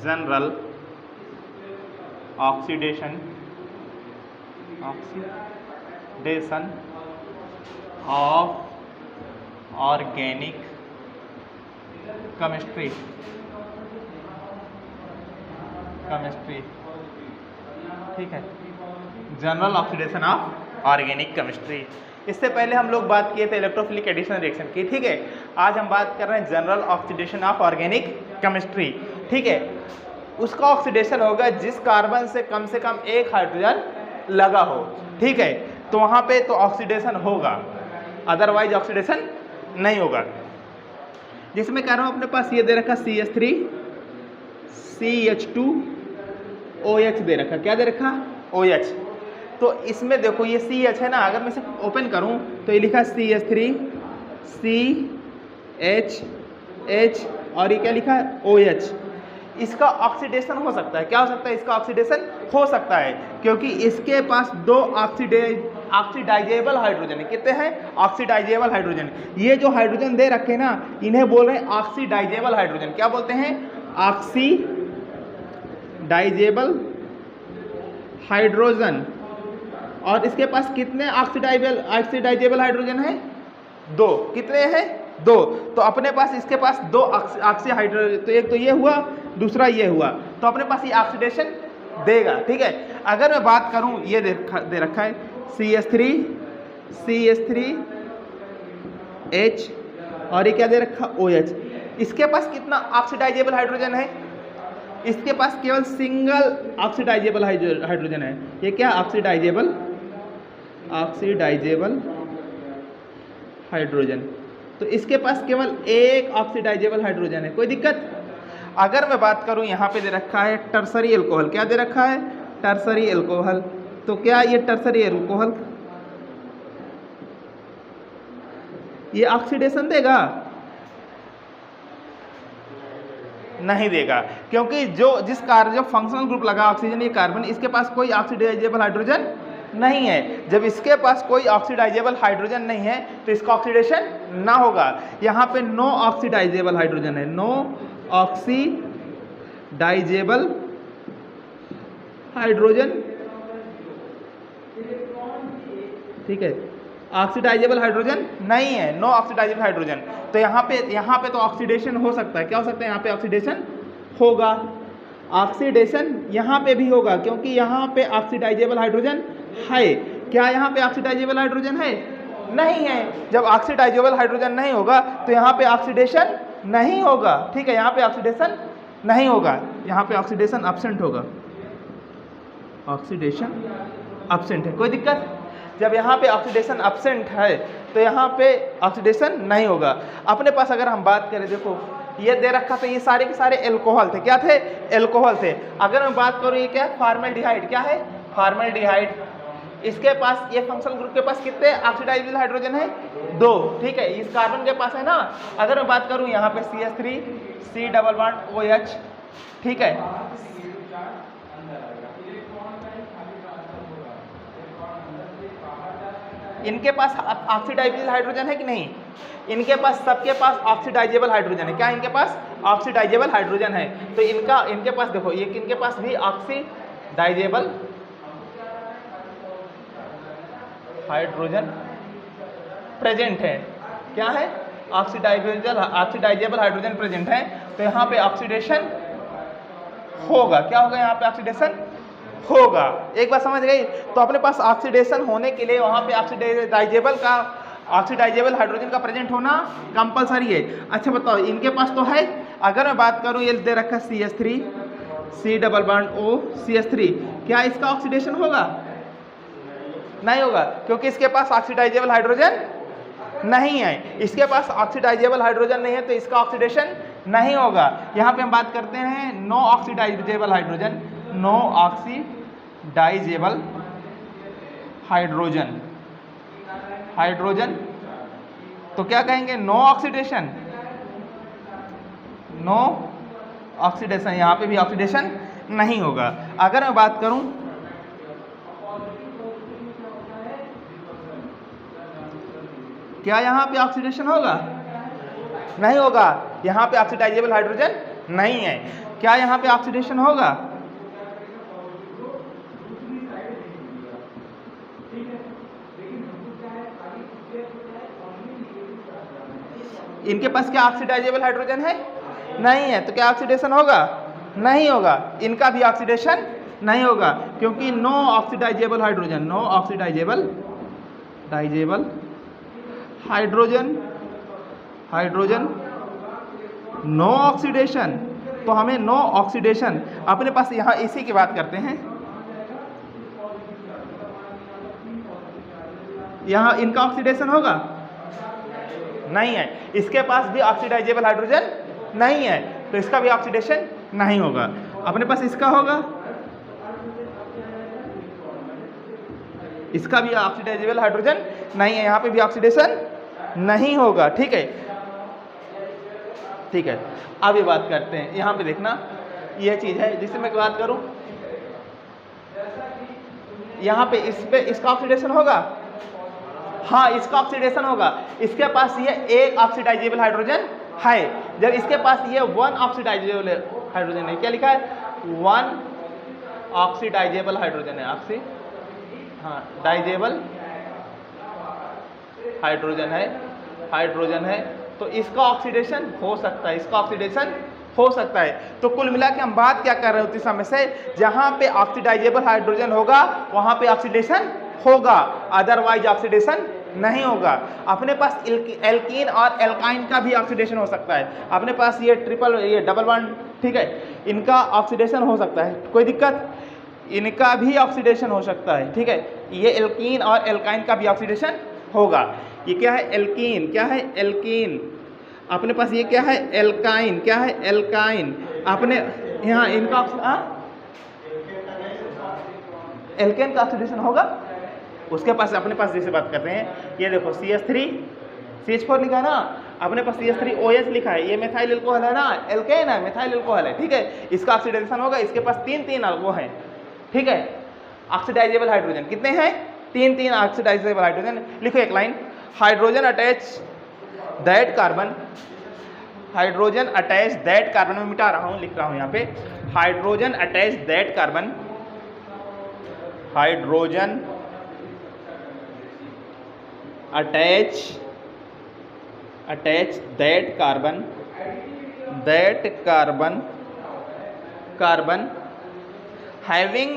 General oxidation of organic chemistry ठीक है, general oxidation of organic chemistry. इससे पहले हम लोग बात किए थे इलेक्ट्रोफिलिक एडिशन रिएक्शन की, ठीक है। आज हम बात कर रहे हैं general oxidation of organic chemistry, ठीक है। उसका ऑक्सीडेशन होगा जिस कार्बन से कम एक हाइड्रोजन लगा हो, ठीक है, तो वहाँ पे तो ऑक्सीडेशन होगा, अदरवाइज ऑक्सीडेशन नहीं होगा। जिसमें कह रहा हूँ अपने पास ये दे रखा CH3 CH2OH दे रखा, क्या दे रखा OH। तो इसमें देखो ये CH है ना, अगर मैं इसे ओपन करूं तो ये लिखा CH3 CH और ये क्या लिखा है OH। इसका ऑक्सीडेशन हो सकता है, क्या हो सकता है, इसका ऑक्सीडेशन हो सकता है, क्योंकि इसके पास दो ऑक्सीडाइजेबल हाइड्रोजन है। कितने हैं ऑक्सीडाइजेबल हाइड्रोजन। ये जो हाइड्रोजन दे रखे ना, इन्हें बोल रहे हैं ऑक्सीडाइजेबल हाइड्रोजन। क्या बोलते हैं, ऑक्सीडाइजेबल हाइड्रोजन। और इसके पास कितने ऑक्सीडाइजेबल हाइड्रोजन है, दो। कितने हैं, दो। तो अपने पास इसके पास दो ऑक्सी हाइड्रोजन, तो एक तो ये हुआ, दूसरा ये हुआ, तो अपने पास ये ऑक्सीडेशन देगा, ठीक है। अगर मैं बात करूं, ये दे रखा है CH3H और ये क्या दे रखा OH। इसके पास कितना ऑक्सीडाइजेबल हाइड्रोजन है, इसके पास केवल सिंगल ऑक्सीडाइजेबल हाइड्रोजन है। ये क्या ऑक्सीडाइजेबल हाइड्रोजन, तो इसके पास केवल एक ऑक्सीडाइजेबल हाइड्रोजन है। कोई दिक्कत। अगर मैं बात करूं, यहाँ पे दे रखा है टर्सरी एल्कोहल, क्या दे रखा है टर्सरी एल्कोहल। तो क्या ये टर्सरी एल्कोहल ये ऑक्सीडेशन देगा, नहीं देगा, क्योंकि जो फंक्शनल ग्रुप लगा ऑक्सीजन, ये कार्बन, इसके पास कोई ऑक्सीडाइजेबल हाइड्रोजन नहीं है। जब इसके पास कोई ऑक्सीडाइजेबल हाइड्रोजन नहीं है तो इसका ऑक्सीडेशन ना होगा। यहाँ पे नो ऑक्सीडाइजेबल हाइड्रोजन है, नो ऑक्सीडाइजेबल हाइड्रोजन, ठीक है, ऑक्सीडाइजेबल हाइड्रोजन नहीं है, नो ऑक्सीडाइजेबल हाइड्रोजन। तो यहाँ पे तो ऑक्सीडेशन हो सकता है। क्या हो सकता है, यहाँ पे ऑक्सीडेशन होगा। ऑक्सीडेशन यहाँ पे भी होगा, क्योंकि यहाँ पे ऑक्सीडाइजेबल हाइड्रोजन है। क्या यहाँ पे ऑक्सीडाइजेबल हाइड्रोजन है, नहीं है। जब ऑक्सीडाइजेबल हाइड्रोजन नहीं होगा तो यहाँ पे ऑक्सीडेशन नहीं होगा, ठीक है, यहाँ पे ऑक्सीडेशन नहीं होगा, यहाँ पे ऑक्सीडेशन एब्सेंट होगा, ऑक्सीडेशन एब्सेंट है। कोई दिक्कत। जब यहाँ पे ऑक्सीडेशन एब्सेंट है तो यहाँ पे ऑक्सीडेशन नहीं होगा। अपने पास अगर हम बात करें, देखो ये दे रखा, तो ये सारे के सारे एल्कोहल थे। क्या थे, एल्कोहल थे। अगर मैं बात करूँ, ये क्या है फॉर्मेल्डिहाइड, क्या है फॉर्मेल्डिहाइड। इसके पास, ये फंक्शनल ग्रुप के पास कितने ऑक्सीडाइजेबल हाइड्रोजन है, दो, ठीक है। इस कार्बन के पास है ना, अगर मैं बात करूँ यहाँ पे CH3 C double bond OH, ठीक है। इनके पास ऑक्सीडाइजेबल हाइड्रोजन है कि नहीं, इनके पास, सबके पास ऑक्सीडाइजेबल हाइड्रोजन है। क्या इनके पास ऑक्सीडाइजेबल हाइड्रोजन है। तो इनके पास देखो, ये इनके पास भी ऑक्सीडाइजेबल हाइड्रोजन प्रेजेंट है। क्या है, ऑक्सीडाइजेबल हाइड्रोजन प्रेजेंट है। तो यहाँ पे ऑक्सीडेशन होगा। क्या होगा, यहाँ पे ऑक्सीडेशन होगा। एक बात समझ गई। तो अपने पास ऑक्सीडेशन होने के लिए वहाँ पे ऑक्सीडाइजेबल हाइड्रोजन का प्रेजेंट होना कंपलसरी है। अच्छा बताओ, इनके पास तो है। अगर मैं बात करूँ, ये दे रखा CH3 C double bond O CH3, क्या इसका ऑक्सीडेशन होगा, नहीं होगा, क्योंकि इसके पास ऑक्सीडाइजेबल हाइड्रोजन नहीं है। इसके पास ऑक्सीडाइजेबल हाइड्रोजन नहीं है, तो इसका ऑक्सीडेशन नहीं होगा। यहाँ पे हम बात करते हैं no oxidisable hydrogen, no oxidisable hydrogen, तो क्या कहेंगे, नो ऑक्सीडेशन, नो ऑक्सीडेशन। यहाँ पे भी ऑक्सीडेशन नहीं होगा। अगर मैं बात करूं, क्या यहाँ पे ऑक्सीडेशन होगा, नहीं होगा। यहाँ पे ऑक्सीडाइजेबल हाइड्रोजन नहीं है। क्या यहाँ पे ऑक्सीडेशन होगा? इनके पास क्या ऑक्सीडाइजेबल हाइड्रोजन है? नहीं है, तो क्या ऑक्सीडेशन होगा? नहीं होगा। इनका भी ऑक्सीडेशन नहीं होगा, क्योंकि no oxidisable hydrogen, no oxidisable hydrogen, hydrogen no oxidation. तो हमें नो ऑक्सीडेशन अपने पास, यहाँ इसी की बात करते हैं, यहाँ इनका ऑक्सीडेशन होगा? नहीं है। इसके पास भी ऑक्सीडाइजेबल हाइड्रोजन नहीं है, तो इसका भी ऑक्सीडेशन नहीं होगा। अपने पास इसका होगा, इसका भी ऑक्सीडाइजेबल हाइड्रोजन नहीं है, यहाँ पे भी ऑक्सीडेशन नहीं होगा। ठीक है, ठीक है। अब ये बात करते हैं, यहाँ पे देखना ये चीज़ है जिससे मैं बात करूँ, यहाँ पे इस पे इसका ऑक्सीडेशन होगा? हाँ, इसका ऑक्सीडेशन होगा। इसके पास ये एक ऑक्सीडाइजेबल हाइड्रोजन है, जब इसके पास ये वन ऑक्सीडाइजेबल हाइड्रोजन है। क्या लिखा है? वन ऑक्सीडाइजेबल हाइड्रोजन है, डाइजेबल हाइड्रोजन है, तो इसका ऑक्सीडेशन हो सकता है, इसका ऑक्सीडेशन हो सकता है। तो कुल मिला के हम बात क्या कर रहे होते समय से, जहां पे ऑक्सीडाइजेबल हाइड्रोजन होगा वहां पे ऑक्सीडेशन होगा, अदरवाइज ऑक्सीडेशन नहीं होगा। अपने पास एल्कीन और एल्काइन का भी ऑक्सीडेशन हो सकता है। अपने पास ये डबल बॉन्ड, ठीक है, इनका ऑक्सीडेशन हो सकता है, कोई दिक्कत? इनका भी ऑक्सीडेशन हो सकता है। ठीक है, ये एल्कीन और एल्काइन का भी ऑक्सीडेशन होगा। ये क्या है? एल्कीन। क्या है? एल्कीन। अपने पास ये क्या है? एल्काइन। क्या है? एल्काइन। अपने यहाँ इनका एल्केन का ऑक्सीडेशन होगा। उसके पास अपने पास जैसे बात करते हैं, ये देखो CH3 CH4 लिखा है ना, अपने पास CH3OH लिखा है, ये मेथाइल एल्कोहल है ना, एल्केन है, मेथाइल एल्कोहल है। ठीक है, इसका ऑक्सीडेशन होगा। इसके पास तीन वो हैं। ठीक है, ऑक्सीडाइजेबल हाइड्रोजन कितने हैं? तीन ऑक्सीडाइजेबल हाइड्रोजन। लिखो एक line, hydrogen attach that carbon, hydrogen attach that carbon, में मिटा रहा हूँ, लिख रहा हूँ यहाँ पे, hydrogen attach that carbon, hydrogen attach that carbon having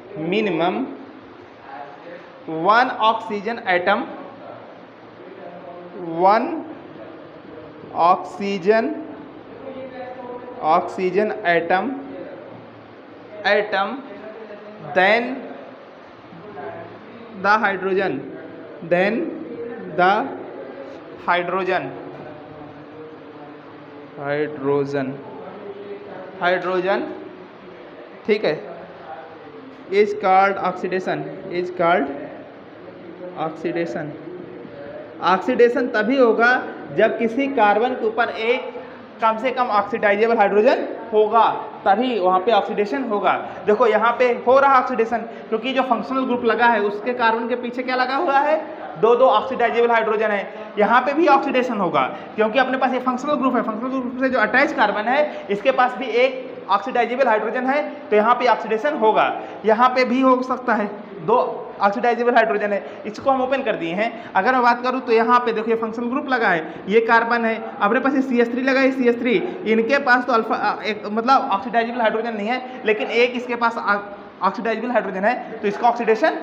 minimum one oxygen atom, then the hydrogen, ठीक है, is called oxidation। ऑक्सीडेशन तभी होगा जब किसी कार्बन के ऊपर एक कम से कम ऑक्सीडाइजेबल हाइड्रोजन होगा, तभी वहाँ पे ऑक्सीडेशन होगा। देखो यहाँ पे हो रहा ऑक्सीडेशन, क्योंकि जो फंक्शनल ग्रुप लगा है उसके कार्बन के पीछे क्या लगा हुआ है? दो ऑक्सीडाइजेबल हाइड्रोजन है। यहाँ पे भी ऑक्सीडेशन होगा, क्योंकि अपने पास ये फंक्शनल ग्रुप है, फंक्शनल ग्रुप से जो अटैच कार्बन है इसके पास भी एक ऑक्सीडाइजेबल हाइड्रोजन है, तो यहाँ पे ऑक्सीडेशन होगा। यहाँ पे भी हो सकता है, दो ऑक्सीडाइजेबल हाइड्रोजन है, इसको हम ओपन कर दिए हैं। अगर मैं बात करूँ तो यहाँ पे देखिए फंक्शनल ग्रुप लगा है, ये कार्बन है, अपने पास ये CH3 लगा है, CH3, इनके पास तो अल्फा मतलब ऑक्सीडाइजेबल हाइड्रोजन नहीं है, लेकिन एक इसके पास ऑक्सीडाइजेबल हाइड्रोजन है, तो इसका ऑक्सीडेशन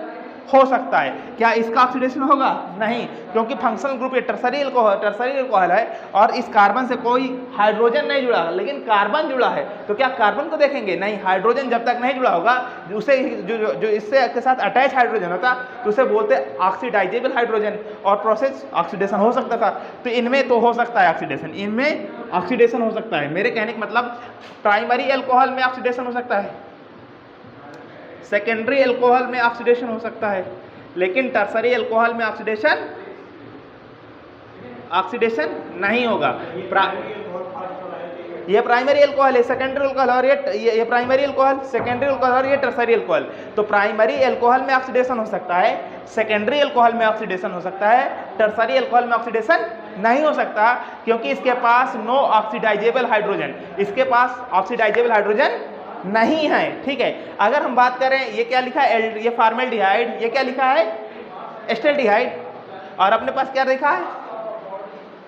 हो सकता है। क्या इसका ऑक्सीडेशन होगा? नहीं, क्योंकि फंक्शनल ग्रुप ये टर्सरी एल्कोहल है और इस कार्बन से कोई हाइड्रोजन नहीं जुड़ा, लेकिन कार्बन जुड़ा है, तो क्या कार्बन को देखेंगे? नहीं, हाइड्रोजन जब तक नहीं जुड़ा होगा, उसे जो इससे के साथ अटैच हाइड्रोजन होता तो उसे बोलते ऑक्सीडाइजेबल हाइड्रोजन, और प्रोसेस ऑक्सीडेशन हो सकता था। तो इनमें तो हो सकता है ऑक्सीडेशन, इनमें ऑक्सीडेशन हो सकता है। मेरे कहने का मतलब प्राइमरी एल्कोहल में ऑक्सीडेशन हो सकता है, सेकेंडरी एल्कोहल में ऑक्सीडेशन हो सकता है, लेकिन टर्सरी एल्कोहल में ऑक्सीडेशन नहीं होगा। ये प्राइमरी एल्कोहल है, सेकेंडरी एल्कोहल, और ये प्राइमरी एल्कोहल, सेकेंडरी एल्कोहल, और ये टर्सरी एल्कोहल। तो प्राइमरी एल्कोहल में ऑक्सीडेशन हो सकता है, सेकेंडरी एल्कोहल में ऑक्सीडेशन हो सकता है, टर्सरी एल्कोहल में ऑक्सीडेशन नहीं हो सकता, क्योंकि इसके पास नो ऑक्सीडाइजेबल हाइड्रोजन, इसके पास ऑक्सीडाइजेबल हाइड्रोजन नहीं है। ठीक है, अगर हम बात करें ये क्या लिखा है, ये फॉर्मेल्डिहाइड, ये क्या लिखा है एस्टेल्डिहाइड, और अपने पास क्या लिखा है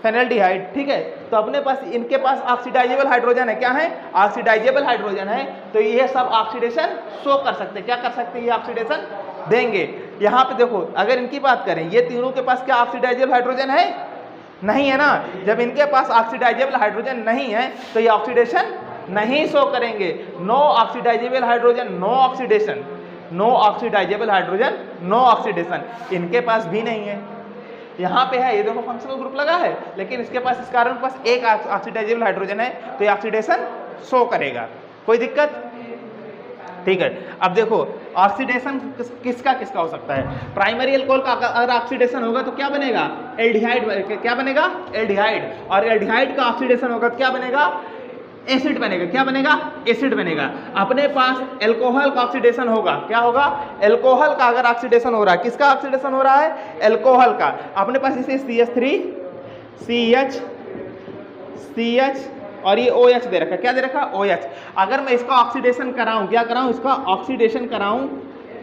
फेनल्डिहाइड। ठीक है, तो अपने पास इनके पास ऑक्सीडाइजेबल हाइड्रोजन है, क्या है ऑक्सीडाइजेबल हाइड्रोजन है, तो ये सब ऑक्सीडेशन शो कर सकते हैं, क्या कर सकते हैं ये ऑक्सीडेशन देंगे। यहाँ पे देखो अगर इनकी बात करें, ये तीनों के पास क्या ऑक्सीडाइजेबल हाइड्रोजन है, नहीं है ना। जब इनके पास ऑक्सीडाइजेबल हाइड्रोजन नहीं है तो ये ऑक्सीडेशन नहीं शो करेंगे। No oxidisable hydrogen no oxidation, no oxidisable hydrogen no oxidation, इनके पास भी नहीं है। यहाँ पे है, ये देखो फंक्शनल ग्रुप लगा है, लेकिन इसके पास इस कारण पास एक ऑक्सीडाइजेबल हाइड्रोजन है, तो ये ऑक्सीडेशन शो करेगा। कोई दिक्कत? ठीक है, अब देखो ऑक्सीडेशन किसका किसका हो सकता है। प्राइमरी अल्कोहल का अगर ऑक्सीडेशन होगा तो क्या बनेगा एल्डिहाइड, क्या बनेगा एल्डिहाइड, और एल्डिहाइड का ऑक्सीडेशन होगा तो क्या बनेगा एसिड बनेगा, क्या बनेगा एसिड बनेगा। अपने पास अल्कोहल का ऑक्सीडेशन होगा, क्या होगा अल्कोहल का अगर ऑक्सीडेशन हो रहा है, किसका ऑक्सीडेशन हो रहा है अल्कोहल का, अपने पास इसे CH3 CH और ये OH दे रखा, क्या दे रखा OH। अगर मैं इसका ऑक्सीडेशन कराऊं, क्या कराऊं इसका ऑक्सीडेशन कराऊं,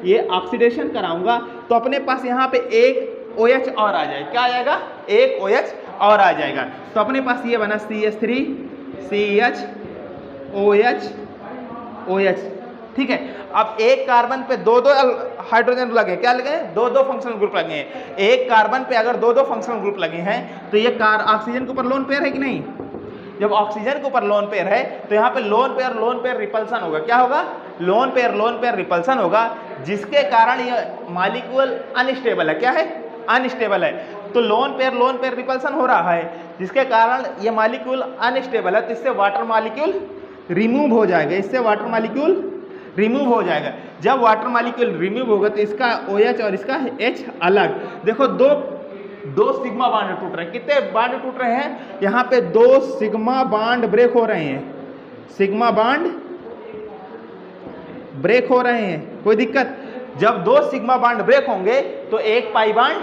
ये ऑक्सीडेशन कराऊंगा तो अपने पास यहाँ पे एक OH और आ जाएगा, क्या आ जाएगा एक OH और आ जाएगा। तो अपने पास ये बना CH3 CH OH। ठीक है, अब एक कार्बन पे दो हाइड्रोजन लगे, क्या लगे दो फंक्शनल ग्रुप लगे हैं। एक कार्बन पे अगर दो फंक्शनल ग्रुप लगे हैं तो ये ऑक्सीजन के ऊपर लोन पेयर है कि नहीं। जब ऑक्सीजन के ऊपर लोन पेयर है तो यहाँ पे लोन पेयर रिपल्सन होगा, क्या होगा लोन पेयर रिपल्सन होगा, जिसके कारण ये मॉलिक्यूल अनस्टेबल है, क्या है अनस्टेबल है। तो लोन पेयर रिपल्सन हो रहा है, जिसके कारण ये मॉलिक्यूल अनस्टेबल है, तो इससे वाटर मॉलिक्यूल रिमूव हो जाएगा, इससे वाटर मॉलिक्यूल रिमूव हो जाएगा। जब वाटर मॉलिक्यूल रिमूव होगा तो इसका OH और इसका H अलग। देखो दो सिग्मा बांड टूट रहे हैं, कितने बांड टूट रहे हैं यहाँ पे 2 सिग्मा बांड ब्रेक हो रहे हैं, सिग्मा बांड ब्रेक हो रहे हैं। कोई दिक्कत? जब 2 सिग्मा बांड ब्रेक होंगे तो एक पाई बांड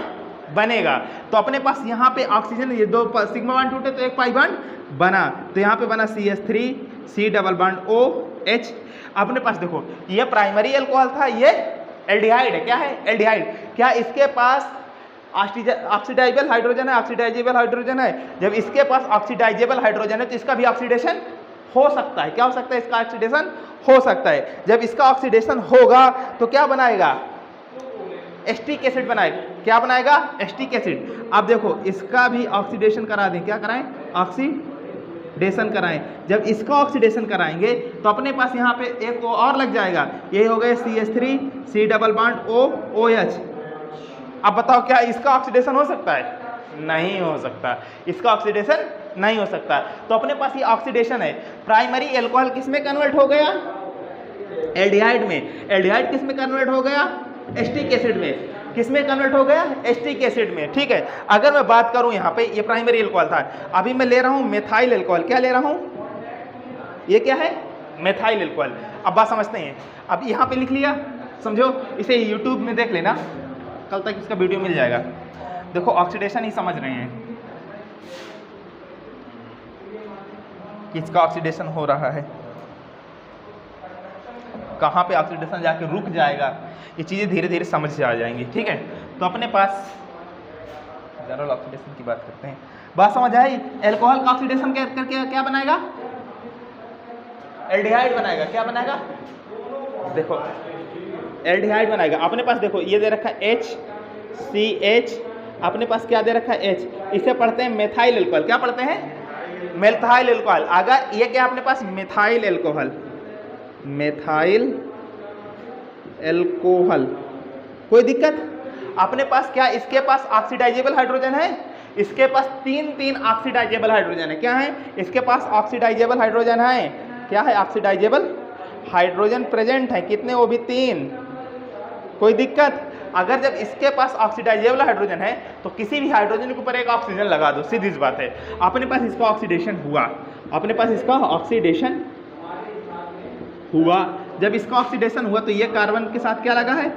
बनेगा। तो अपने पास यहाँ पे ऑक्सीजन, ये 2 सिग्मा बांड टूटे तो एक पाई बांड बना, तो यहाँ पे बना CH3 C double bond OH। अपने पास देखो ये प्राइमरी अल्कोहल था, ये एल्डिहाइड है, क्या है एल्डिहाइड। क्या इसके पास ऑक्सीडाइजेबल हाइड्रोजन है, ऑक्सीडाइजेबल हाइड्रोजन है। जब इसके पास ऑक्सीडाइजेबल हाइड्रोजन है तो इसका भी ऑक्सीडेशन हो सकता है, क्या हो सकता है इसका ऑक्सीडेशन हो सकता है। जब इसका ऑक्सीडेशन होगा तो क्या बनाएगा एस्टिक एसिड बनाएगा, क्या बनाएगा एस्टिक एसिड। अब देखो इसका भी ऑक्सीडेशन करा दें, क्या कराएं ऑक्सीडेशन कराएं। जब इसका ऑक्सीडेशन कराएंगे तो अपने पास यहाँ पे एक और लग जाएगा, यही हो गया CH3 C double bond OH। अब बताओ क्या इसका ऑक्सीडेशन हो सकता है, नहीं हो सकता, इसका ऑक्सीडेशन नहीं हो सकता। तो अपने पास ये ऑक्सीडेशन है। प्राइमरी अल्कोहल किस में कन्वर्ट हो गया एल्डिहाइड में, एल्डिहाइड किस में कन्वर्ट हो गया एस्टिक एसिड में, किस में कन्वर्ट हो गया एस्टिक एसिड में। ठीक है, अगर मैं बात करूं यहाँ पे ये प्राइमरी अल्कोहल था, अभी मैं ले रहा हूँ मेथाइल अल्कोहल, क्या ले रहा हूँ ये क्या है मेथाइल अल्कोहल। अब बात समझते हैं, अब यहाँ पे लिख लिया, समझो इसे यूट्यूब में देख लेना, कल तक इसका वीडियो मिल जाएगा। देखो ऑक्सीडेशन ही समझ रहे हैं कि इसका ऑक्सीडेशन हो रहा है, कहाँ पे ऑक्सीडेशन जाके रुक जाएगा, ये चीज़ें धीरे धीरे समझ से आ जाएंगी। ठीक है, तो अपने पास जनरल ऑक्सीडेशन की बात करते हैं। बात समझ आई, अल्कोहल का ऑक्सीडेशन करके क्या बनाएगा एल्डिहाइड बनाएगा, क्या बनाएगा देखो एल्डिहाइड बनाएगा। अपने पास देखो ये दे रखा है HCH, अपने पास क्या दे रखा है H, इसे पढ़ते हैं मेथाइल अल्कोहल, क्या पढ़ते हैं मेथाइल अल्कोहल। अगर ये क्या अपने पास मिथाइल अल्कोहल, मेथाइल अल्कोहल, कोई दिक्कत? अपने पास क्या इसके पास ऑक्सीडाइजेबल हाइड्रोजन है, इसके पास तीन ऑक्सीडाइजेबल हाइड्रोजन है, क्या है इसके पास ऑक्सीडाइजेबल हाइड्रोजन है, क्या है ऑक्सीडाइजेबल हाइड्रोजन प्रेजेंट है, कितने वो भी 3। कोई दिक्कत? अगर जब इसके पास ऑक्सीडाइजेबल हाइड्रोजन है तो किसी भी हाइड्रोजन के ऊपर एक ऑक्सीजन लगा दो, सीधी सी बात है। अपने पास इसका ऑक्सीडेशन हुआ, अपने पास इसका ऑक्सीडेशन हुआ, जब इसका ऑक्सीडेशन हुआ तो ये कार्बन के साथ क्या लगा है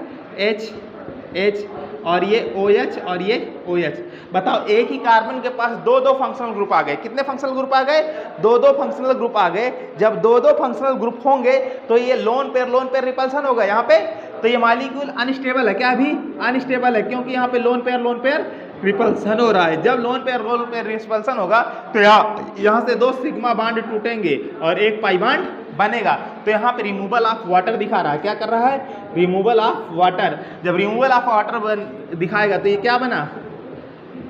H, और ये OH और ये OH। बताओ एक ही कार्बन के पास दो दो फंक्शनल ग्रुप आ गए। कितने फंक्शनल ग्रुप आ गए? दो दो फंक्शनल ग्रुप आ गए। जब दो दो फंक्शनल ग्रुप होंगे तो ये लोन पेयर रिपल्सन होगा यहाँ पे। तो ये मॉलिक्यूल अनस्टेबल है। क्या अभी अनस्टेबल है? क्योंकि यहाँ पे लोन पेयर रिपल्सन हो रहा है। जब लोन पेयर रिपल्सन होगा तो यहाँ से दो सिग्मा बांड टूटेंगे और एक पाई बांड बनेगा। तो यहाँ पे रिमूवल ऑफ वाटर दिखा रहा है। क्या कर रहा है? Removal of water. जब रिमूवल ऑफ वाटर दिखाएगा तो ये क्या बना?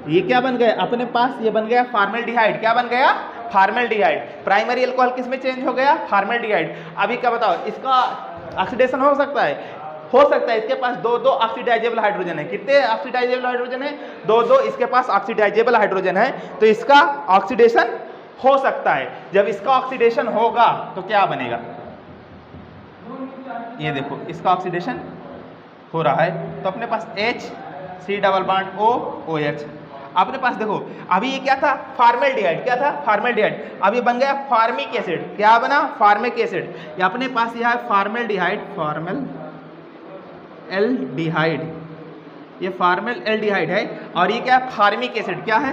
ये क्या बन गया अपने पास? ये बन गया फॉर्मेल्डिहाइड। क्या बन गया? फॉर्मेल्डिहाइड। प्राइमरी अल्कोहल किस में चेंज हो गया? फॉर्मेल्डिहाइड। अभी क्या बताओ, इसका ऑक्सीडेशन हो सकता है? हो सकता है। इसके पास दो दो ऑक्सीडाइजेबल हाइड्रोजन है। कितने ऑक्सीडाइजेबल हाइड्रोजन है? दो दो इसके पास ऑक्सीडाइजेबल हाइड्रोजन है। तो इसका ऑक्सीडेशन हो सकता है। जब इसका ऑक्सीडेशन होगा तो क्या बनेगा? ये देखो इसका ऑक्सीडेशन हो रहा है तो अपने पास H C double bond O OH। अपने पास देखो अभी ये क्या था? फॉर्मेल्डिहाइड। क्या था? फॉर्मेल्डिहाइड। अब ये बन गया फार्मिक एसिड। क्या बना? Formic acid. ये अपने पास यह है फॉर्मेल्डिहाइड, फॉर्मल एल्डिहाइड। ये फॉर्मल एल्डिहाइड है और ये क्या है? Formic acid. क्या है?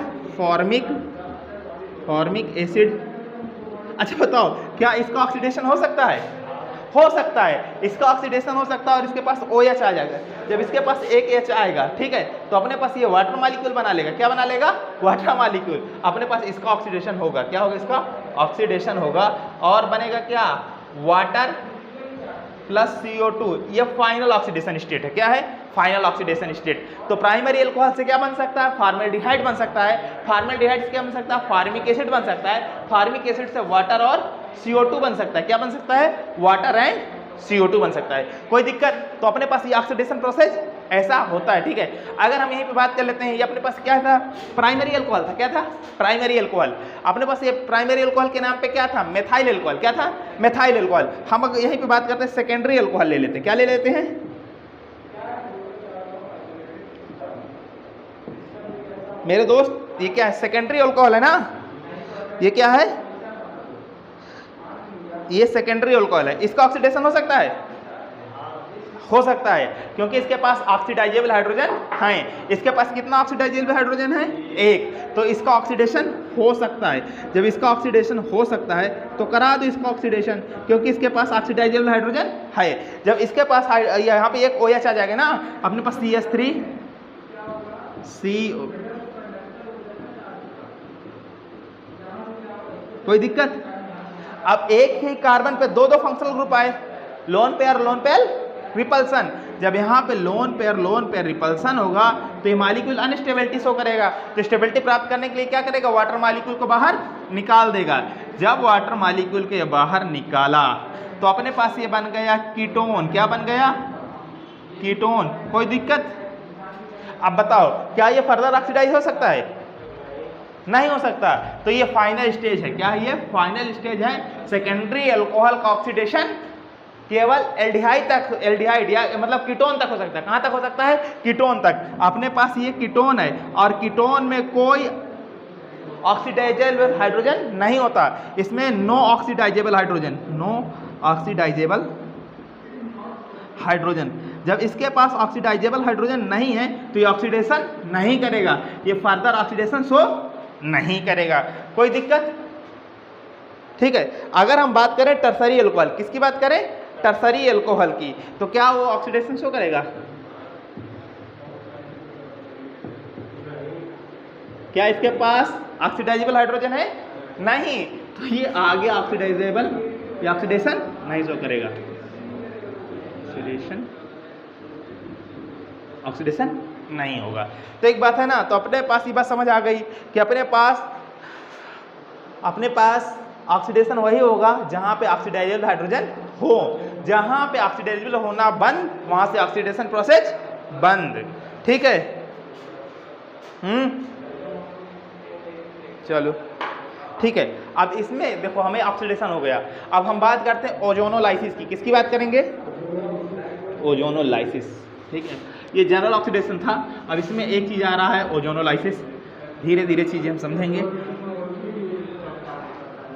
Formic acid. अच्छा बताओ क्या इसका ऑक्सीडेशन हो सकता है? हो सकता है। इसका ऑक्सीडेशन हो सकता है और इसके पास OH आ जाएगा। जब इसके पास एक H आएगा, ठीक है, तो अपने पास ये वाटर मॉलिक्यूल बना लेगा। क्या बना लेगा? Water molecule. अपने पास इसका ऑक्सीडेशन होगा। क्या होगा? इसका ऑक्सीडेशन होगा और बनेगा क्या? Water plus CO2। ये फाइनल ऑक्सीडेशन स्टेट है। क्या है? Final oxidation state. तो प्राइमरी अल्कोहल से क्या बन सकता है? फॉर्मेल्डिहाइड बन सकता है। फॉर्मेल्डिहाइड से क्या बन सकता है? फार्मिक एसिड बन सकता है। फार्मिक एसिड से वाटर और CO2 बन सकता है। क्या बन सकता है? वाटर एंड CO2 बन सकता है। कोई दिक्कत? तो अपने पास ये ऑक्सीडेशन प्रोसेस ऐसा होता है। ठीक है, अगर हम यहीं पे बात कर लेते हैं, ये अपने पास क्या था? प्राइमरी अल्कोहल था। क्या था? Primary alcohol. अपने पास ये प्राइमरी अल्कोहल के नाम पे क्या था? Methyl alcohol. क्या था? Methyl alcohol. हम अगर यहीं पे बात करते हैं सेकेंडरी अल्कोहल ले लेते हैं। क्या ले लेते हैं? मेरे दोस्त ये क्या है? सेकेंडरी अल्कोहल है ना। ये क्या है? ये सेकेंडरी अल्कोहल है। इसका ऑक्सीडेशन हो सकता है? हो सकता है, क्योंकि इसके पास ऑक्सीडाइजेबल हाइड्रोजन हैं। इसके पास कितना ऑक्सीडाइजेबल हाइड्रोजन है? एक। तो इसका ऑक्सीडेशन हो सकता है। जब इसका ऑक्सीडेशन हो सकता है तो करा दो इसका ऑक्सीडेशन, क्योंकि इसके पास ऑक्सीडाइजेबल हाइड्रोजन है। जब इसके पास यहाँ पे एक OH आ जाएगा ना, अपने पास CH3 CO। कोई दिक्कत? अब एक ही कार्बन पे दो दो फंक्शनल ग्रुप आए, लोन पेयर रिपल्सन। जब यहाँ पे लोन पेयर रिपल्सन होगा तो ये मॉलिक्यूल अनस्टेबिलिटी शो करेगा। तो स्टेबिलिटी प्राप्त करने के लिए क्या करेगा? वाटर मॉलिक्यूल को बाहर निकाल देगा। जब वाटर मॉलिक्यूल को बाहर निकाला तो अपने पास ये बन गया कीटोन। क्या बन गया? कीटोन। कोई दिक्कत? अब बताओ क्या ये फर्दर ऑक्सीडाइज हो सकता है? नहीं हो सकता। तो ये फाइनल स्टेज है। क्या है? ये फाइनल स्टेज है। सेकेंडरी अल्कोहल का ऑक्सीडेशन केवल एल्डिहाइड या मतलब कीटोन तक हो सकता है। कहां तक हो सकता है? कीटोन तक। अपने पास ये कीटोन है और कीटोन में कोई ऑक्सीडाइजेबल हाइड्रोजन नहीं होता। इसमें नो ऑक्सीडाइजेबल हाइड्रोजन। जब इसके पास ऑक्सीडाइजेबल हाइड्रोजन नहीं है तो ये ऑक्सीडेशन नहीं करेगा। ये फर्दर ऑक्सीडेशन शो नहीं करेगा। कोई दिक्कत? ठीक है, अगर हम बात करें टर्सरी अल्कोहल, किसकी बात करें? टर्सरी अल्कोहल की, तो क्या वो ऑक्सीडेशन शो करेगा? क्या इसके पास ऑक्सीडाइजेबल हाइड्रोजन है? नहीं। तो ये आगे ऑक्सीडेशन नहीं शो करेगा। ऑक्सीडेशन नहीं होगा। तो एक बात है ना, तो अपने पास ये बात समझ आ गई कि अपने पास ऑक्सीडेशन वही होगा जहां पे ऑक्सीडाइजेबल हाइड्रोजन हो। जहां पे ऑक्सीडाइजेबल होना बंद, वहां से ऑक्सीडेशन प्रोसेस बंद। ठीक है, चलो ठीक है। अब इसमें देखो हमें ऑक्सीडेशन हो गया। अब हम बात करते हैं ओजोनोलाइसिस की। किसकी बात करेंगे? ओजोनोलाइसिस। ठीक है, ये जनरल ऑक्सीडेशन था। अब इसमें एक चीज आ रहा है ओजोनोलाइसिस। धीरे धीरे चीजें हम समझेंगे।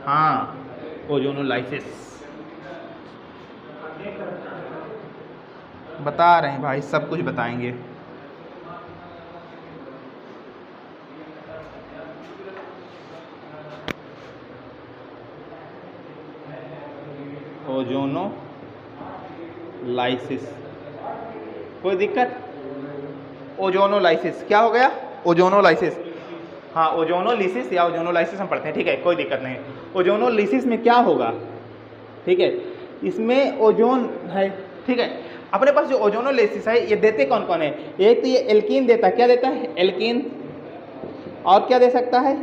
हाँ, ओजोनोलाइसिस बता रहे हैं भाई, सब कुछ बताएंगे। ओजोनोलाइसिस। कोई दिक्कत? ओजोनोलाइसिस क्या हो गया? ओजोनोलाइसिस। हाँ, ओजोनोलिसिस या ओजोनोलाइसिस हम पढ़ते हैं, ठीक है, कोई दिक्कत नहीं। ओजोनोलिसिस में क्या होगा, ठीक है, इसमें ओजोन है, ठीक है। अपने पास जो ओजोनोलिसिस है ये देते कौन कौन है? एक तो ये एल्कीन देता है, क्या देता है? एल्कीन। और क्या दे सकता है?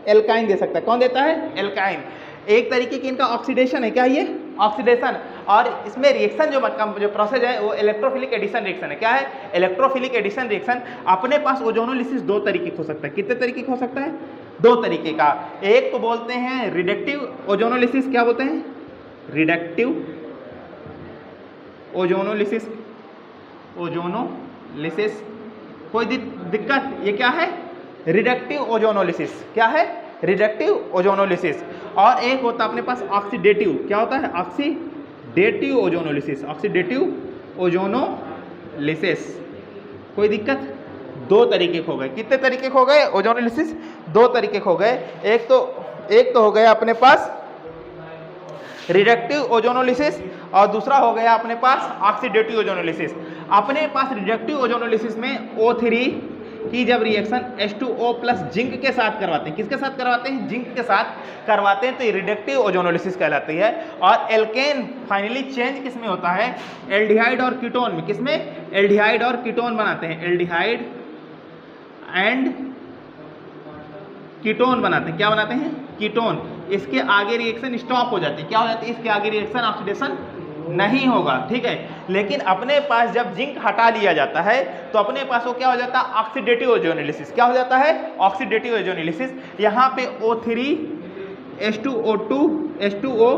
एल्काइन दे सकता है। कौन देता है? एल्काइन। एक तरीके की इनका ऑक्सीडेशन है, क्या ये? ऑक्सीडेशन। और इसमें रिएक्शन जो प्रोसेस है वो इलेक्ट्रोफिलिक एडिशन रिएक्शन है। क्या है? Electrophilic addition reaction. अपने पास ओजोनोलिसिस दो तरीके का हो सकता है। कितने तरीके का हो सकता है? दो तरीके का। एक तो बोलते हैं रिडक्टिव ओजोनोलिसिस। क्या बोलते हैं? Reductive ozonolysis. ओजोनोलिसिस कोई दिक्कत? ये क्या है? Reductive ozonolysis. क्या है? Reductive ozonolysis. और एक होता है अपने पास ऑक्सीडेटिव। क्या होता है? Oxidative ozonolysis. Oxidative ozonolysis. कोई दिक्कत? दो तरीके हो गए। कितने तरीके हो गए? ओजोनोलिसिस दो तरीके हो गए। एक तो हो गया अपने पास रिडक्टिव ओजोनोलिसिस और दूसरा हो गया अपने पास ऑक्सीडेटिव ओजोनोलिसिस। अपने पास रिडक्टिव ओजोनोलिसिस में O3 की जब रिएक्शन H2O प्लस जिंक के साथ करवाते हैं, किसके साथ करवाते हैं? जिंक के साथ करवाते हैं, तो ये रिडक्टिव ओजोनोलिसिस कहलाती है। और एल्केन फाइनली चेंज किस में होता है? एल्डिहाइड और कीटोन में। किसमें? एल्डिहाइड और कीटोन बनाते हैं। एल्डिहाइड एंड कीटोन बनाते हैं। क्या बनाते हैं? कीटोन। इसके आगे रिएक्शन स्टॉप हो जाती है। क्या हो जाती है? इसके आगे रिएक्शन ऑक्सीडेशन नहीं होगा, ठीक है। लेकिन अपने पास जब जिंक हटा लिया जाता है तो अपने पास वो क्या हो जाता है? Oxidative ozonolysis. क्या हो जाता है? Oxidative ozonolysis. यहाँ पे O3 H2O2 H2O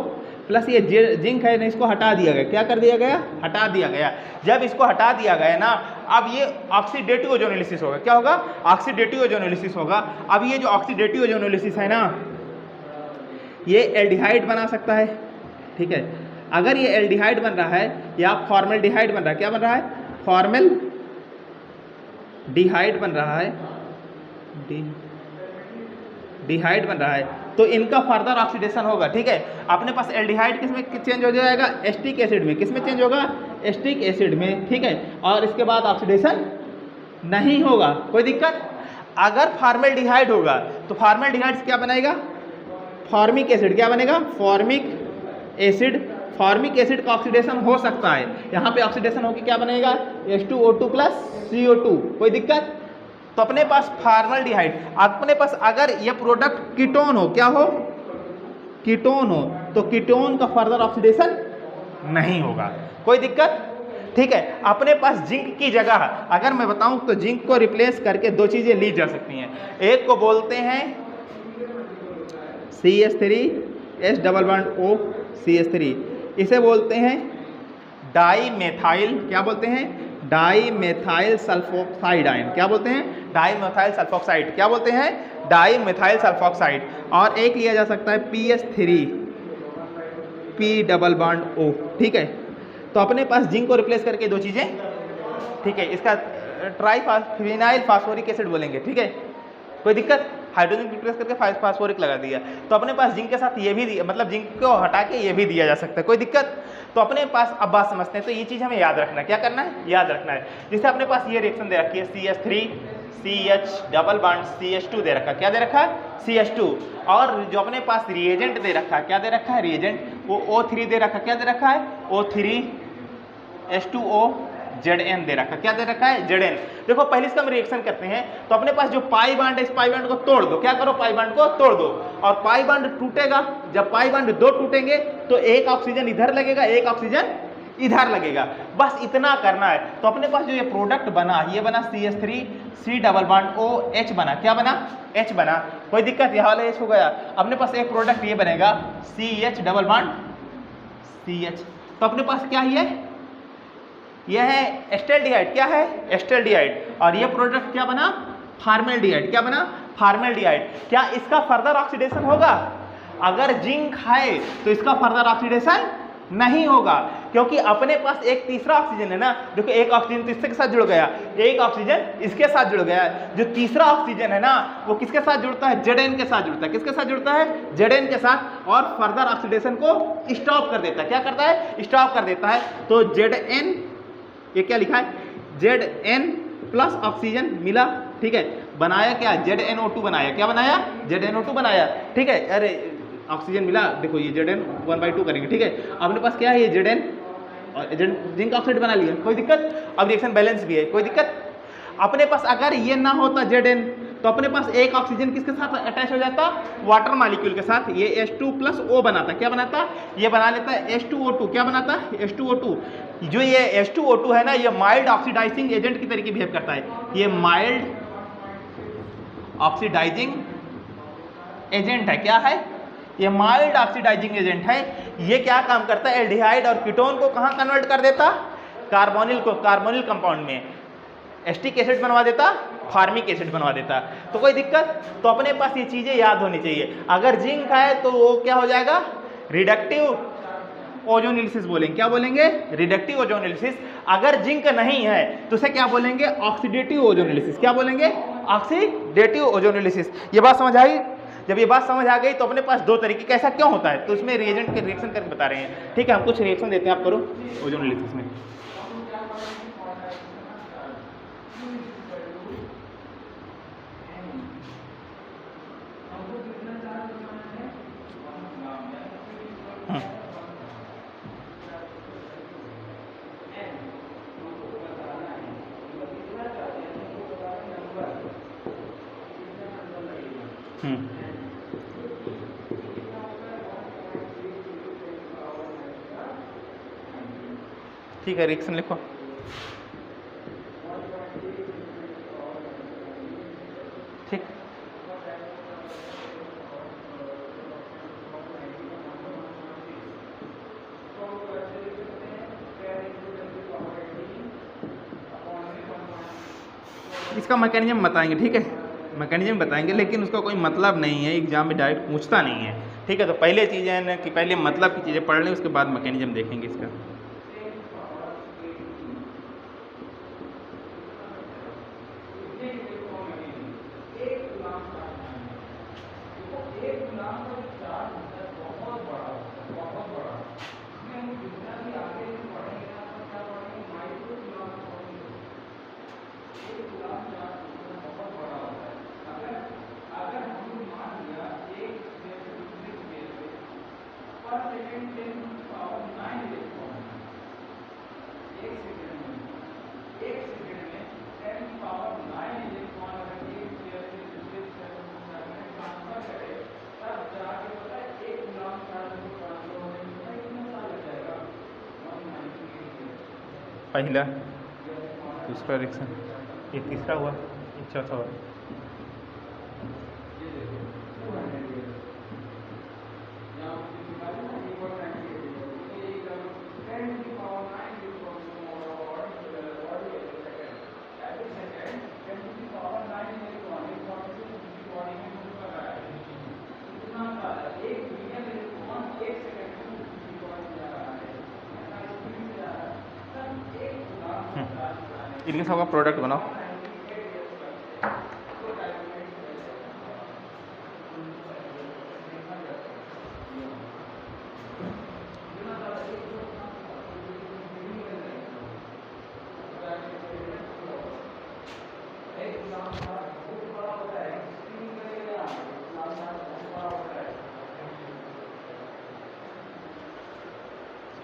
प्लस ये जिंक है ना, इसको हटा दिया गया। क्या कर दिया गया? हटा दिया गया। जब इसको हटा दिया गया ना, अब ये ऑक्सीडेटिव ओजोनोलिसिस होगा। क्या होगा? ऑक्सीडेटिव ओजोनोलिसिस होगा। अब ये जो ऑक्सीडेटिव ओजोनोलिसिस है ना, ये एल्डिहाइड बना सकता है, ठीक है। अगर ये एल्डिहाइड बन रहा है या फॉर्मल्डिहाइड बन रहा है, क्या बन रहा है? फॉर्मल्डिहाइड बन रहा है, डिहाइड बन रहा है, तो इनका फर्दर ऑक्सीडेशन होगा, ठीक है। अपने पास एल्डिहाइड किस में चेंज हो जाएगा? एस्टिक एसिड में। किस में चेंज होगा? एस्टिक एसिड में, ठीक है। और इसके बाद ऑक्सीडेशन नहीं होगा। कोई दिक्कत? अगर फॉर्मल्डिहाइड होगा तो फॉर्मल्डिहाइड से क्या बनेगा? Formic acid. क्या बनेगा? Formic acid. फॉर्मिक एसिड का ऑक्सीडेशन हो सकता है। यहाँ पे ऑक्सीडेशन होकर क्या बनेगा? H2O2 plus CO2। कोई दिक्कत? तो अपने पास फॉर्मल्डिहाइड, अपने पास अगर ये प्रोडक्ट कीटोन हो, क्या हो? कीटोन हो, तो कीटोन का फर्दर ऑक्सीडेशन नहीं होगा। कोई दिक्कत? ठीक है। अपने पास जिंक की जगह अगर मैं बताऊं तो जिंक को रिप्लेस करके दो चीजें ली जा सकती हैं। एक को बोलते हैं CH3 double bond O CH3, इसे बोलते हैं डाई मेथाइल। क्या बोलते हैं? Dimethyl sulfoxide ion. क्या बोलते हैं? Dimethyl sulfoxide. क्या बोलते हैं? Dimethyl sulfoxide. और एक लिया जा सकता है PH3 P double bond O, ठीक है। तो अपने पास जिंक को रिप्लेस करके दो चीजें, ठीक है, इसका ट्राइफिनाइल फास्फोरिक एसिड बोलेंगे, ठीक है। कोई दिक्कत? हाइड्रोजन रिप्लेस करके फास्फोरिक लगा दिया, तो अपने पास जिंक के साथ ये भी मतलब जिंक को हटा के ये भी दिया जा सकता है। कोई दिक्कत? तो अपने पास अब बात समझते हैं। तो ये चीज़ हमें याद रखना है। क्या करना है? याद रखना है। जैसे अपने पास ये रिएक्शन दे रखी है CH3 CH double bond CH2 दे रखा है। क्या दे रखा है? CH2। और जो अपने पास रिएजेंट दे रखा है, क्या दे रखा है? रिएजेंट, वो O3 दे रखा है। क्या दे रखा है? O3 H2O Zn दे रखा है। क्या दे रखा है? Zn। देखो पहले इसका हम रिएक्शन करते हैं, तो अपने पास जो पाई बांड है, इस पाई बांड को तोड़ दो। क्या करो? पाई बांड को तोड़ दो। और पाई बांड टूटेगा। जब पाई बांड दो टूटेंगे तो एक ऑक्सीजन इधर लगेगा, एक ऑक्सीजन इधर लगेगा। बस इतना करना है। तो अपने पास जो ये प्रोडक्ट बना, ये बना CH3 C double bond O H बना। क्या बना? H बना। कोई दिक्कत? यह वाला H हो गया। अपने पास एक प्रोडक्ट ये बनेगा CH डबल बॉन्ड CH। तो अपने पास क्या है? यह है एस्टल्डिहाइड। क्या है? एस्टल्डिहाइड। और ये प्रोडक्ट क्या बना? फॉर्मल्डिहाइड। क्या बना? फॉर्मल्डिहाइड। क्या इसका फर्दर ऑक्सीडेशन होगा? अगर जिंक है तो इसका फर्दर ऑक्सीडेशन नहीं होगा, क्योंकि अपने पास एक तीसरा ऑक्सीजन है ना। देखो एक ऑक्सीजन तो इसके साथ जुड़ गया, एक ऑक्सीजन इसके साथ जुड़ गया। जो तीसरा ऑक्सीजन है ना वो किसके साथ जुड़ता है? Zn के साथ जुड़ता है। किसके साथ जुड़ता है? Zn के साथ, और फर्दर ऑक्सीडेशन को स्टॉप कर देता है। क्या करता है? स्टॉप कर देता है। तो Zn, ये क्या लिखा है? Zn प्लस ऑक्सीजन मिला, ठीक है, बनाया क्या? ZnO2 बनाया। क्या बनाया? ZnO2 बनाया, ठीक है। अरे ऑक्सीजन मिला, देखो ये Zn 1/2 करेंगे, ठीक है। अपने पास क्या है? ये Zn और जिंक ऑक्साइड बना लिया, कोई दिक्कत? अब रिएक्शन बैलेंस भी है, कोई दिक्कत? अपने पास अगर ये ना होता Zn तो अपने पास एक ऑक्सीजन किसके साथ अटैच हो जाता? वाटर मॉलिक्यूल के साथ। ये H2 प्लस O बनाता। क्या बनाता? ये बना लेता है H2O2। क्या बनाता है? H2O2। जो ये H2O2 है ना, ये माइल्ड ऑक्सीडाइजिंग एजेंट की तरीके बिहेव करता है। ये माइल्ड ऑक्सीडाइजिंग एजेंट है। क्या है? ये माइल्ड ऑक्सीडाइजिंग एजेंट है। ये क्या काम करता है? एल्डिहाइड और कीटोन को कहाँ कन्वर्ट कर देता? कार्बोनिल को, कार्बोनिल कंपाउंड में एस्टिक एसिड बनवा देता, फार्मिक एसिड बनवा देता। तो कोई दिक्कत? तो अपने पास ये चीजें याद होनी चाहिए। अगर जिंक है तो वो क्या हो जाएगा? रिडक्टिव ओजोनिलिसिस बोलेंगे। क्या बोलेंगे? रिडक्टिव ओजोनिलिसिस। अगर जिंक नहीं है तो उसे क्या बोलेंगे? ऑक्सीडेटिव ओजोनिलिसिस। क्या बोलेंगे? ऑक्सीडेटिव ओजोनिलिसिस। ये बात समझ आई? जब ये बात समझ आ गई तो अपने पास दो तरीके का ऐसा क्यों होता है, तो इसमें रिएजेंट के रिएक्शन करके बता रहे हैं, ठीक है। हम कुछ रिएक्शन देते हैं, आप करो ओजोनिलिसिस में। ठीक है, रिएक्शन लिखो। ठीक, इसका मैकेनिज्म बताएंगे, ठीक है, मैकेनिज्म बताएंगे, लेकिन उसका कोई मतलब नहीं है, एग्जाम में डायरेक्ट पूछता नहीं है, ठीक है। तो पहले चीज़ें है ना कि पहले मतलब की चीज़ें पढ़ लें, उसके बाद मैकेनिज्म देखेंगे इसका। पहला, दूसरा रिएक्शन, ये तीसरा हुआ, ये चौथा हुआ। इनके सबका प्रोडक्ट बनाओ।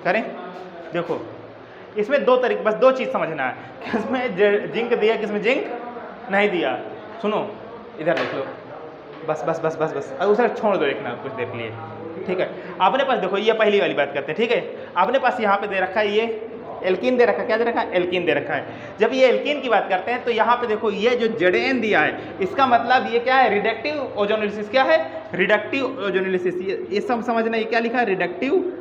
करें, देखो इसमें दो तरीके, बस दो चीज़ समझना है, किसमें जिंक दिया, किसमें जिंक नहीं दिया। सुनो इधर देख लो, बस बस बस बस बस, अब उसे छोड़ दो देखना कुछ देर के लिए, ठीक है। आपने पास देखो ये पहली वाली बात करते हैं, ठीक है। आपने पास यहाँ पे दे रखा है, ये एल्कीन दे रखा है। क्या दे रखा है? एल्कीन दे रखा है। जब ये एल्कीन की बात करते हैं तो यहाँ पे देखो ये जो Zn दिया है, इसका मतलब ये क्या है? रिडक्टिव ओजोनिलिसिस। क्या है? रिडक्टिव ओजोनिलिसिस। ये सब समझना, ये क्या लिखा है? Reductive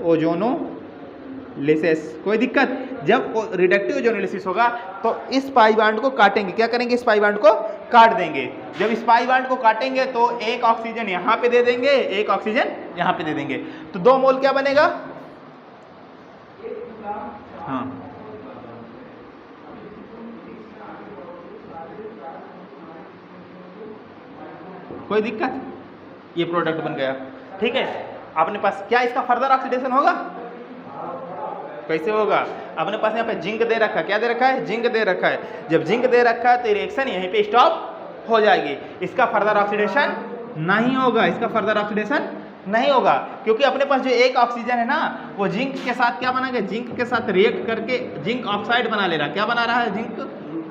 ozonolysis. कोई दिक्कत? जब रिडक्टिव ओजोनिलिसिस होगा तो इस पाई बांड को काटेंगे। क्या करेंगे? इस पाई बांड को काट देंगे। जब इस पाई बांड को काटेंगे तो एक ऑक्सीजन यहाँ पे दे देंगे, एक ऑक्सीजन यहाँ पे दे देंगे, तो 2 मोल क्या बनेगा? हाँ, कोई दिक्कत, ये प्रोडक्ट बन गया। ठीक है, अपने पास क्या इसका फर्दर ऑक्सीडेशन होगा? कैसे होगा? अपने पास यहाँ पे जिंक दे रखा है, क्या दे रखा है? जिंक दे रखा है। जब जिंक दे रखा है तो रिएक्शन यहीं पे स्टॉप हो जाएगी, इसका फर्दर ऑक्सीडेशन नहीं होगा, इसका फर्दर ऑक्सीडेशन नहीं होगा, क्योंकि अपने पास जो एक ऑक्सीजन है ना वो जिंक के साथ क्या बनाएगा? जिंक के साथ रिएक्ट करके जिंक ऑक्साइड बना ले रहा है। क्या बना रहा है? जिंक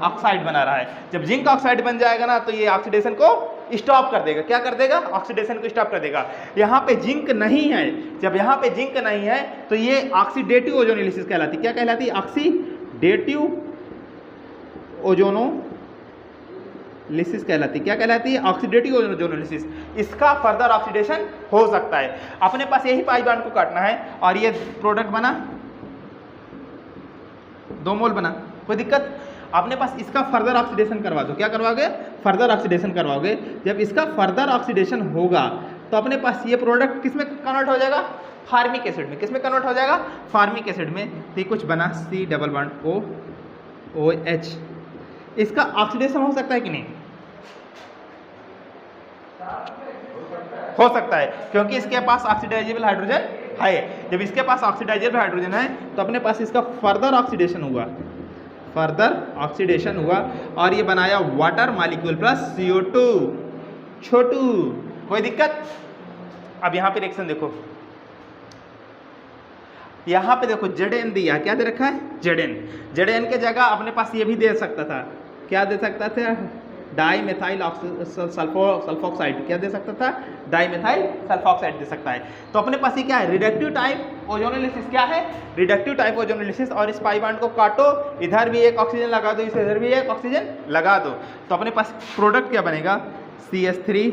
ऑक्साइड बना रहा है। जब जिंक ऑक्साइड बन जाएगा ना तो ये ऑक्सीडेशन को स्टॉप कर देगा। क्या कर देगा? ऑक्सीडेशन को स्टॉप कर देगा। यहाँ पे जिंक नहीं है, जब यहाँ पे जिंक नहीं है तो ये ऑक्सीडेटिव ओजोनोलिसिस कहलाती है। क्या कहलाती है? ऑक्सीडेटिव ओजोनोलिसिस कहलाती है। क्या कहलाती है? Oxidative ozonolysis. इसका फर्दर ऑक्सीडेशन हो सकता है। अपने पास यही पाई बॉन्ड को काटना है और ये प्रोडक्ट बना 2 मोल बना, कोई दिक्कत? अपने पास इसका फर्दर ऑक्सीडेशन करवा दो। क्या करवाओगे? फर्दर ऑक्सीडेशन करवाओगे। जब इसका फर्दर ऑक्सीडेशन होगा तो अपने पास ये प्रोडक्ट किस में कन्वर्ट हो जाएगा? फार्मिक एसिड में। किस में कन्वर्ट हो जाएगा? फार्मिक एसिड में। तो ये कुछ बना C डबल बॉन्ड OH। इसका ऑक्सीडेशन हो सकता है कि नहीं? हो सकता है, क्योंकि इसके पास ऑक्सीडाइजेबल हाइड्रोजन है। जब इसके पास ऑक्सीडाइजेबल हाइड्रोजन है तो अपने पास इसका फर्दर ऑक्सीडेशन हुआ, फर्दर ऑक्सीडेशन हुआ और ये बनाया वाटर मॉलिक्यूल प्लस CO2 छोटू। कोई दिक्कत? अब यहाँ पे रिएक्शन देखो, यहाँ पे देखो Zn दिया, क्या दे रखा है? Zn के जगह अपने पास ये भी दे सकता था। क्या दे सकता था? Dimethyl sulphoxide. क्या दे सकता था? डाईमेथाइल सल्फोक्साइड दे सकता है। तो अपने पास ये क्या है? Reductive type ozonolysis. क्या है? Reductive type ozonolysis. और इस पाई बॉन्ड को काटो, इधर भी एक ऑक्सीजन लगा दो, इधर भी एक ऑक्सीजन लगा दो, तो अपने पास प्रोडक्ट क्या बनेगा? CH3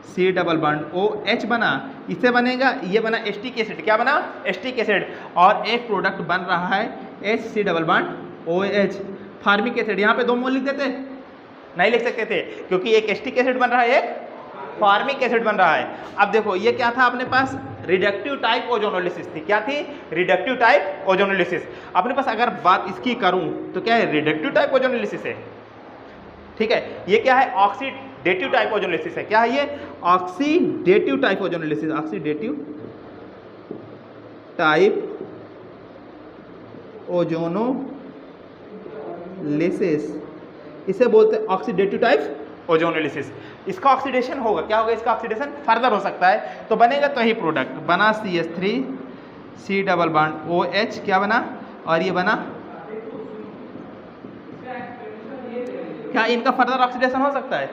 C double bond OH बना। इससे बनेगा, ये बना एस्टिक एसिड। क्या बना? Acetic acid. और एक प्रोडक्ट बन रहा है HC double bond OH, formic acid. यहाँ पे 2 मोल लिख देते? नहीं लिख सकते थे, क्योंकि एक एस्टिक एसिड बन रहा है, एक फार्मिक एसिड बन रहा है। अब देखो ये क्या था? अपने पास रिडक्टिव टाइप ओजोनोलिसिस थी। क्या थी? Reductive type ozonolysis. अपने पास अगर बात इसकी करूं तो क्या है? रिडक्टिव टाइप ओजोनोलिसिस है। ठीक है, ये क्या है? ऑक्सीडेटिव टाइप ओजोनोलिसिस है। क्या है ये? Oxidative type ozonolysis. Oxidative type ozonolysis, इसे बोलते हैं ऑक्सीडेटिव टाइप ओजोनोलिसिस। इसका ऑक्सीडेशन होगा, क्या होगा? इसका ऑक्सीडेशन फर्दर हो सकता है। तो बनेगा तो ही प्रोडक्ट बना CH3 C double bond OH। क्या बना? और ये बना, क्या इनका फर्दर ऑक्सीडेशन हो सकता है?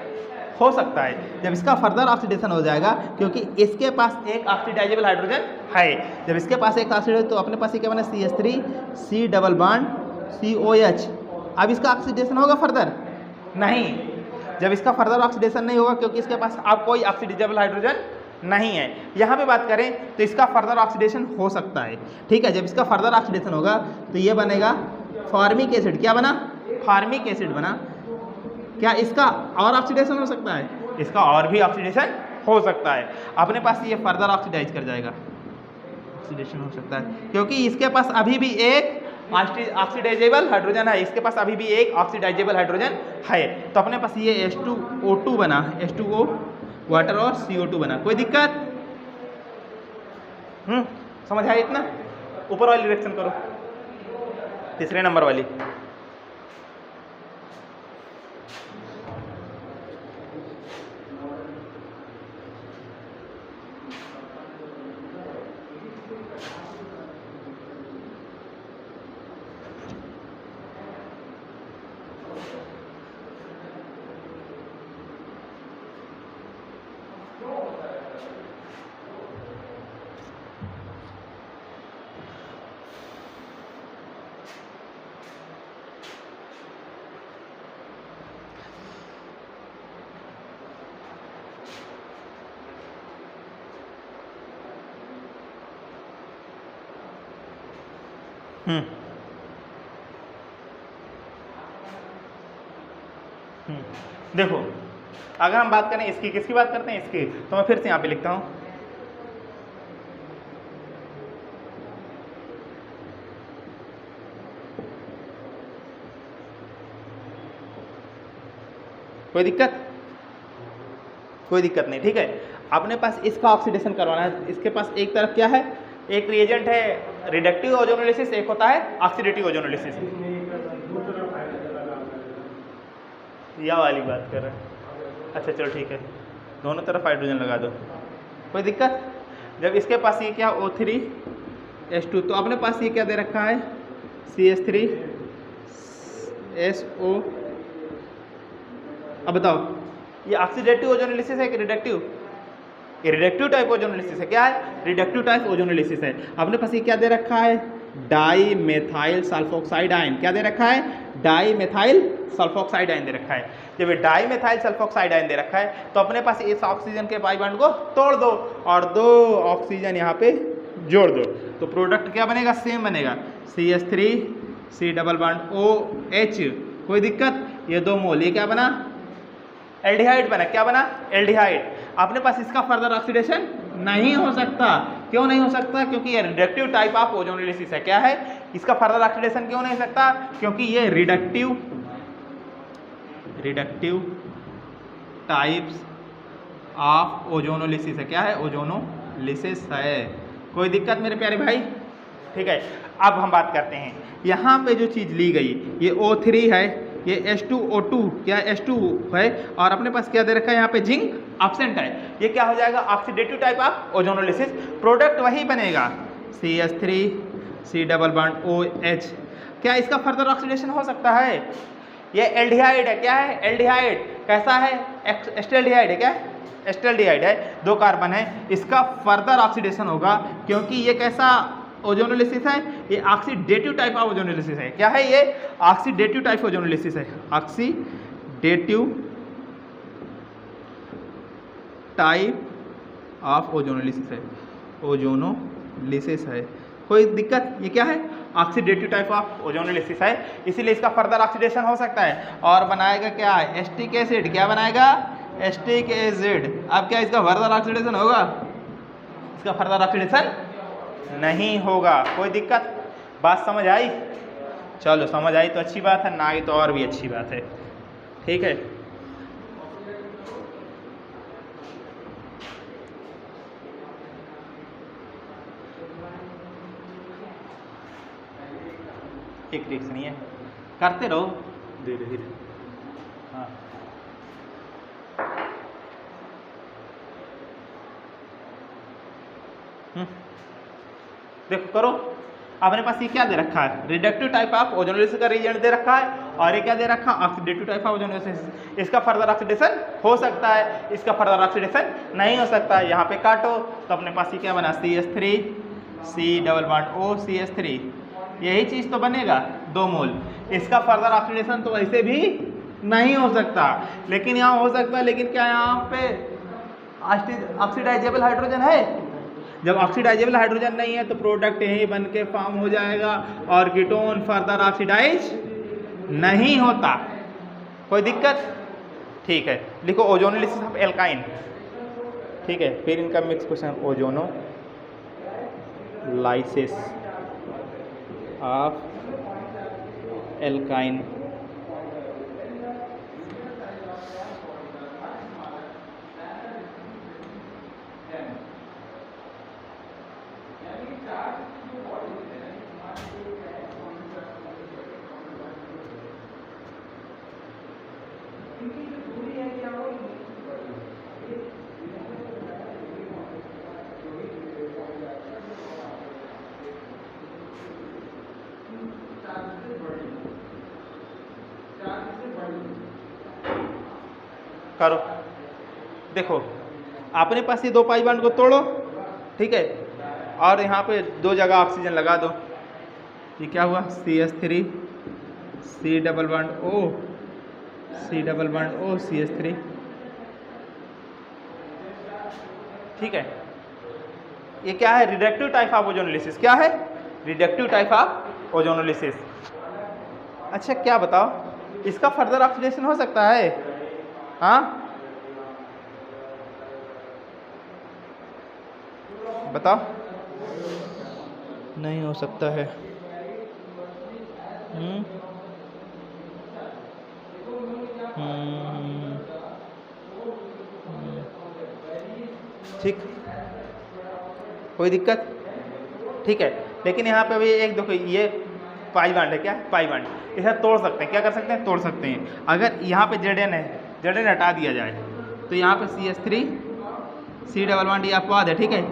हो सकता है। जब इसका फर्दर ऑक्सीडेशन हो जाएगा, क्योंकि इसके पास एक ऑक्सीडाइजेबल हाइड्रोजन है। जब इसके पास एक ऑक्सीडाइज, तो अपने पास ये क्या बना? CH3 C double bond COH। अब इसका ऑक्सीडेशन होगा फर्दर? नहीं। जब इसका फर्दर ऑक्सीडेशन नहीं होगा, क्योंकि इसके पास अब कोई ऑक्सीडाइजेबल हाइड्रोजन नहीं है। यहाँ पे बात करें तो इसका फर्दर ऑक्सीडेशन हो सकता है। ठीक है, जब इसका फर्दर ऑक्सीडेशन होगा तो ये बनेगा फार्मिक एसिड। क्या बना? फार्मिक एसिड बना। क्या इसका और ऑक्सीडेशन हो सकता है? इसका और भी ऑक्सीडेशन हो सकता है। अपने पास ये फर्दर ऑक्सीडाइज कर जाएगा, ऑक्सीडेशन हो सकता है, क्योंकि इसके पास अभी भी एक ऑक्सीडाइजेबल हाइड्रोजन है। इसके पास अभी भी एक ऑक्सीडाइजेबल हाइड्रोजन है। तो अपने पास ये H2O2 बना, H2O वाटर और CO2 बना। कोई दिक्कत? समझ आया इतना? ऊपर वाली रिएक्शन करो, तीसरे नंबर वाली। देखो, अगर हम बात करें इसकी, किसकी बात करते हैं? इसकी। तो मैं फिर से यहाँ पे लिखता हूँ कोई दिक्कत? कोई दिक्कत नहीं, ठीक है। अपने पास इसका ऑक्सीडेशन करवाना है। इसके पास एक तरफ क्या है, एक रिएजेंट है रिडक्टिव ओजोनोलिसिस, एक होता है ऑक्सीडेटिव ओजोनोलिसिस। यह वाली बात कर रहे हैं। अच्छा चलो ठीक है, दोनों तरफ हाइड्रोजन लगा दो, कोई दिक्कत? जब इसके पास ये क्या O3H2, तो अपने पास ये क्या दे रखा है CH3SO। अब बताओ ये ऑक्सीडेटिव ओजोनोलिसिस है कि रिडक्टिव? ये रिडक्टिव टाइप ओजोनोलिसिस है। क्या है? रिडक्टिव टाइप ओजोनोलिसिस है। अपने पास ये क्या दे रखा है, डाई मेथाइल सल्फोक्साइड आयन। क्या दे रखा है? डाई मेथाइल सल्फोक्साइड आयन दे रखा है। जब ये डाई मेथाइल सल्फोक्साइड आयन दे रखा है तो अपने पास इस ऑक्सीजन के पाई बॉन्ड को तोड़ दो और 2 ऑक्सीजन यहाँ पे जोड़ दो, तो प्रोडक्ट क्या बनेगा? सेम बनेगा, CH3 C double bond OH। कोई दिक्कत? ये 2 मोल, ये क्या बना? एल्डिहाइड बना। क्या बना? एल्डिहाइड। अपने पास इसका फर्दर ऑक्सीडेशन नहीं हो सकता। क्यों नहीं हो सकता? क्योंकि ये रिडक्टिव टाइप ऑफ ओजोनोलिसिस है। क्या है? इसका फर्दर ऑक्सीडेशन क्यों नहीं हो सकता? क्योंकि ये रिडक्टिव टाइप्स ऑफ ओजोनोलिसिस है। क्या है? ओजोनोलिसिस है। कोई दिक्कत मेरे प्यारे भाई? ठीक है, अब हम बात करते हैं यहाँ पे जो चीज़ ली गई, ये O3 है, ये H2O2 क्या H2 है, और अपने पास क्या दे रखा है यहाँ पे? जिंक एब्सेंट है। ये क्या हो जाएगा? Oxidative type of ozonolysis. Product वही बनेगा CH3 C double bond OH। क्या इसका फर्दर ऑक्सीडेशन हो सकता है? ये एल्डिहाइड है। क्या है? एल्डिहाइड। कैसा है? एस्टल्डिहाइड है। क्या है? एस्टल्डिहाइड है, 2 कार्बन है। इसका फर्दर ऑक्सीडेशन होगा क्योंकि ये कैसा ओजोनोलिसिस है? ये ऑक्सीडेटिव टाइप ऑफ ओजोनोलिसिस है। क्या है ये? ऑक्सीडेटिव टाइप ओजोनोलिसिस है। ऑक्सीडेटिव टाइप ऑफ ओजोनोलिसिस है, ओजोनोलिसिस है। कोई दिक्कत? ये क्या है? ऑक्सीडेटिव टाइप ऑफ ओजोनोलिसिस है, इसीलिए इसका फर्दर ऑक्सीडेशन हो सकता है और बनाएगा क्या? Acetic acid. क्या बनाएगा? Acetic acid. अब क्या इसका फर्दर ऑक्सीडेशन होगा? इसका फर्दर ऑक्सीडेशन नहीं होगा। कोई दिक्कत? बात समझ आई? चलो समझ आई तो अच्छी बात है, ना आई तो और भी अच्छी बात है। ठीक है, एक रिक्स नहीं है, करते रहो धीरे धीरे। हाँ देखो करो, अपने पास ये क्या दे रखा है? रिडक्टिव टाइप ऑफ ओजोनोलिसिस का रिएजेंट दे रखा है, और ये क्या दे रखा है? Oxidative type of ozonolysis. इसका फर्दर ऑक्सीडेशन हो सकता है, इसका फर्दर ऑक्सीडेशन नहीं हो सकता है। यहाँ पे काटो तो अपने पास ये क्या बना? CH3 C double bond O CH3। यही चीज़ तो बनेगा, 2 मोल। इसका फर्दर ऑक्सीडेशन तो वैसे भी नहीं हो सकता, लेकिन यहाँ हो सकता है। लेकिन क्या यहाँ पे ऑक्सीडाइजेबल हाइड्रोजन है? जब ऑक्सीडाइजेबल हाइड्रोजन नहीं है तो प्रोडक्ट यही बन के फॉर्म हो जाएगा और कीटोन फर्दर ऑक्सीडाइज नहीं होता। कोई दिक्कत? ठीक है, लिखो ओजोनोलिसिस ऑफ एल्काइन। ठीक है, फिर इनका mix question, ozonolysis of alkyne. करो, देखो अपने पास ये 2 पाई बॉन्ड को तोड़ो, ठीक है, और यहाँ पे 2 जगह ऑक्सीजन लगा दो। ये क्या हुआ? CH3 C double bond O C double bond O CH3। ठीक है, ये क्या है? Reductive type of ozonolysis. क्या है? Reductive type of ozonolysis. अच्छा क्या बताओ, इसका फर्दर ऑक्सीडेशन हो सकता है? हाँ बताओ। नहीं हो सकता है। ठीक, कोई दिक्कत? ठीक है, लेकिन यहाँ पे अभी एक देखो ये पाई बॉन्ड है, क्या है? पाई बॉन्ड, इसे तोड़ सकते हैं, क्या कर सकते हैं? तोड़ सकते हैं। अगर यहाँ पे Zn है, Zn हटा दिया जाए तो यहाँ पे CH3 C डबल बॉन्ड ये अपवाद है, ठीक है,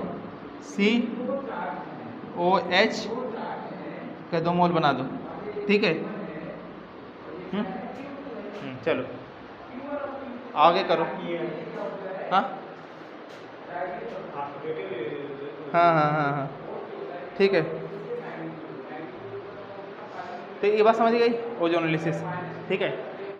COH का 2 मोल बना दो, ठीक है। चलो आगे करो। हाँ हाँ हाँ हाँ हाँ, ठीक है। तो ये बात समझ गई, ओजोनोलिसिस, ठीक है।